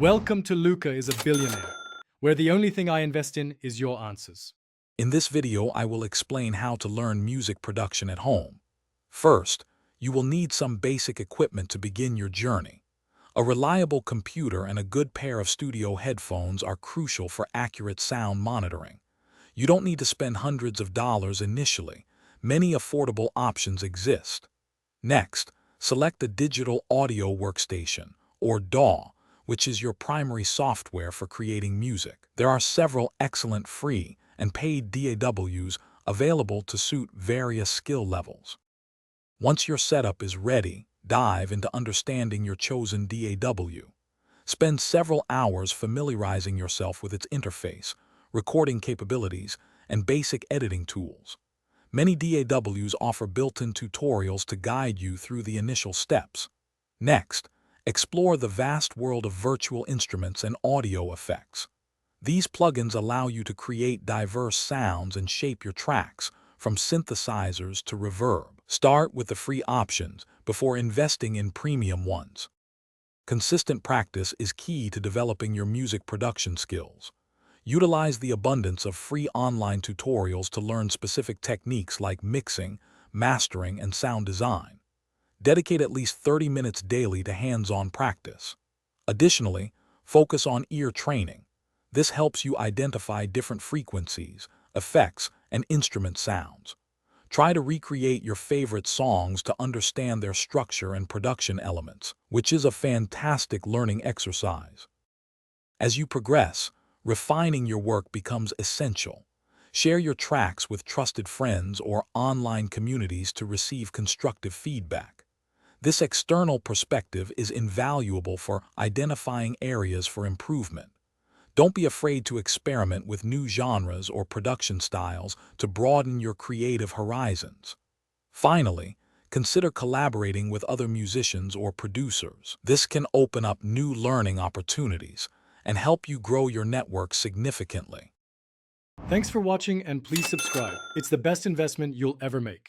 Welcome to Luca is a Billionaire, where the only thing I invest in is your answers. In this video, I will explain how to learn music production at home. First, you will need some basic equipment to begin your journey. A reliable computer and a good pair of studio headphones are crucial for accurate sound monitoring. You don't need to spend hundreds of dollars initially. Many affordable options exist. Next, select a digital audio workstation, or DAW, which is your primary software for creating music. There are several excellent free and paid DAWs available to suit various skill levels. Once your setup is ready, dive into understanding your chosen DAW. Spend several hours familiarizing yourself with its interface, recording capabilities, and basic editing tools. Many DAWs offer built-in tutorials to guide you through the initial steps. Next, explore the vast world of virtual instruments and audio effects. These plugins allow you to create diverse sounds and shape your tracks, from synthesizers to reverb. Start with the free options before investing in premium ones. Consistent practice is key to developing your music production skills. Utilize the abundance of free online tutorials to learn specific techniques like mixing, mastering, and sound design. Dedicate at least 30 minutes daily to hands-on practice. Additionally, focus on ear training. This helps you identify different frequencies, effects, and instrument sounds. Try to recreate your favorite songs to understand their structure and production elements, which is a fantastic learning exercise. As you progress, refining your work becomes essential. Share your tracks with trusted friends or online communities to receive constructive feedback. This external perspective is invaluable for identifying areas for improvement. Don't be afraid to experiment with new genres or production styles to broaden your creative horizons. Finally, consider collaborating with other musicians or producers. This can open up new learning opportunities and help you grow your network significantly. Thanks for watching and please subscribe. It's the best investment you'll ever make.